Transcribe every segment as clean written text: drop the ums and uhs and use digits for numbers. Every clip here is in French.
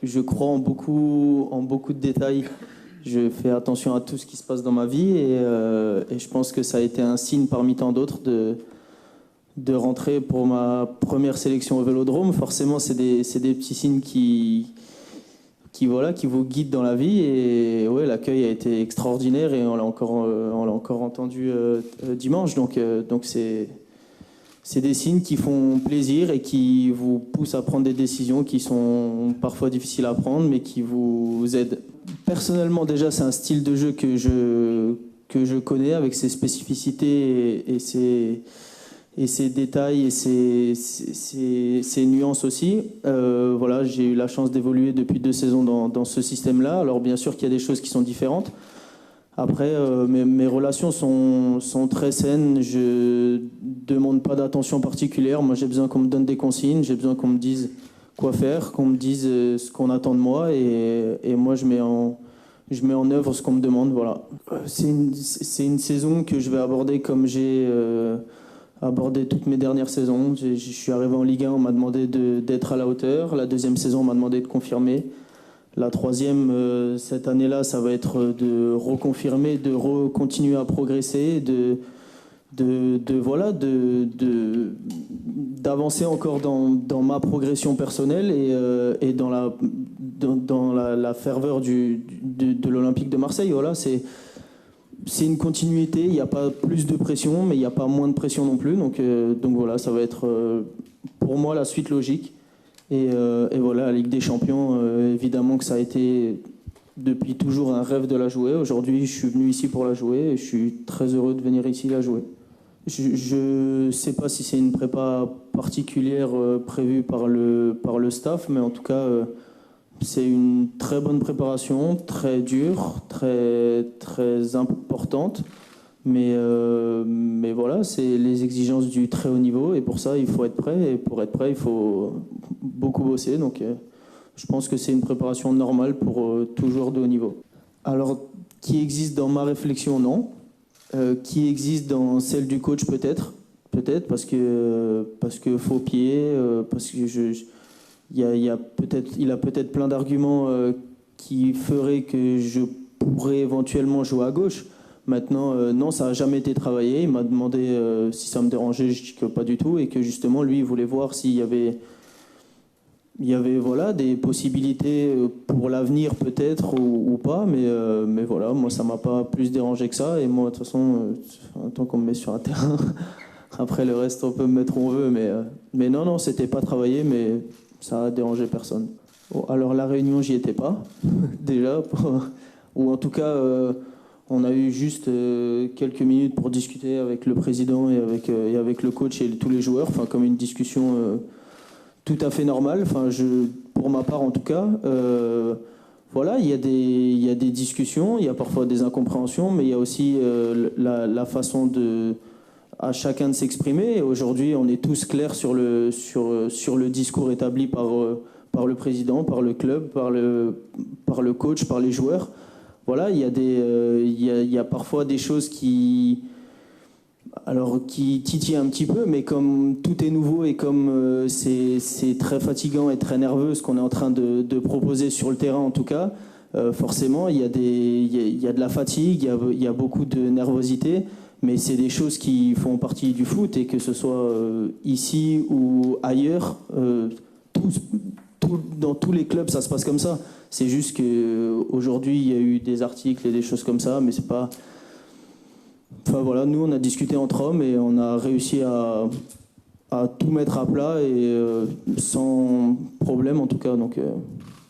Je crois en beaucoup de détails. Je fais attention à tout ce qui se passe dans ma vie et je pense que ça a été un signe parmi tant d'autres de rentrer pour ma première sélection au Vélodrome. Forcément, c'est des petits signes qui vous guident dans la vie. Et ouais, l'accueil a été extraordinaire et on l'a encore entendu dimanche. Donc c'est des signes qui font plaisir et qui vous poussent à prendre des décisions qui sont parfois difficiles à prendre, mais qui vous aident. Personnellement, déjà, c'est un style de jeu que je connais avec ses spécificités et ses détails et ses nuances aussi. Voilà, j'ai eu la chance d'évoluer depuis 2 saisons dans ce système-là. Alors bien sûr qu'il y a des choses qui sont différentes. Après, mes relations sont très saines. Je demande pas d'attention particulière. Moi, j'ai besoin qu'on me donne des consignes. J'ai besoin qu'on me dise quoi faire, qu'on me dise ce qu'on attend de moi. Et moi, je mets en œuvre ce qu'on me demande. Voilà. C'est une saison que je vais aborder comme j'ai abordé toutes mes dernières saisons. Je suis arrivé en Ligue 1, on m'a demandé d'être à la hauteur. La 2e saison, on m'a demandé de confirmer. La 3e, cette année-là, ça va être de reconfirmer, de continuer à progresser, d'avancer encore dans ma progression personnelle et dans la ferveur de l'Olympique de Marseille. Voilà, c'est une continuité. Il n'y a pas plus de pression, mais il n'y a pas moins de pression non plus. Donc voilà, ça va être pour moi la suite logique. Et voilà, la Ligue des Champions, évidemment que ça a été depuis toujours un rêve de la jouer. Aujourd'hui, je suis venu ici pour la jouer et je suis très heureux de venir ici la jouer. Je ne sais pas si c'est une prépa particulière prévue par le staff, mais en tout cas, c'est une très bonne préparation, très dure, très, très importante. Mais voilà, c'est les exigences du très haut niveau et pour ça, il faut être prêt. Et pour être prêt, il faut beaucoup bosser. Donc, je pense que c'est une préparation normale pour tout joueur de haut niveau. Alors, qui existe dans ma réflexion, non. Qui existe dans celle du coach, peut-être. Peut-être parce que faux pied, parce que il a peut-être plein d'arguments qui feraient que je pourrais éventuellement jouer à gauche. Maintenant, non, ça n'a jamais été travaillé. Il m'a demandé si ça me dérangeait, je dis que pas du tout, et que justement, lui, il voulait voir s'il y avait voilà, des possibilités pour l'avenir peut-être ou pas, mais voilà, moi, ça m'a pas plus dérangé que ça. Et moi, de toute façon, tant qu'on me met sur un terrain, après le reste, on peut me mettre où on veut. Mais non, c'était pas travaillé, mais ça a dérangé personne. Bon, alors, la réunion, j'y étais pas, déjà, ou en tout cas... on a eu juste quelques minutes pour discuter avec le président et avec le coach et tous les joueurs, enfin, comme une discussion tout à fait normale, enfin, pour ma part en tout cas. Voilà, il y a des discussions, il y a parfois des incompréhensions, mais il y a aussi la façon à chacun de s'exprimer. Et aujourd'hui, on est tous clairs sur le discours établi par le président, par le club, par le coach, par les joueurs. Voilà, il y a parfois des choses qui titillent un petit peu, mais comme tout est nouveau et comme c'est très fatigant et très nerveux ce qu'on est en train de proposer sur le terrain en tout cas, forcément il y a de la fatigue, il y a beaucoup de nervosité, mais c'est des choses qui font partie du foot et que ce soit ici ou ailleurs, dans tous les clubs ça se passe comme ça. C'est juste qu'aujourd'hui, il y a eu des articles et des choses comme ça, mais c'est pas... Enfin voilà, nous, on a discuté entre hommes et on a réussi à tout mettre à plat et sans problème en tout cas. Donc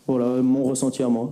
voilà, mon ressenti à moi.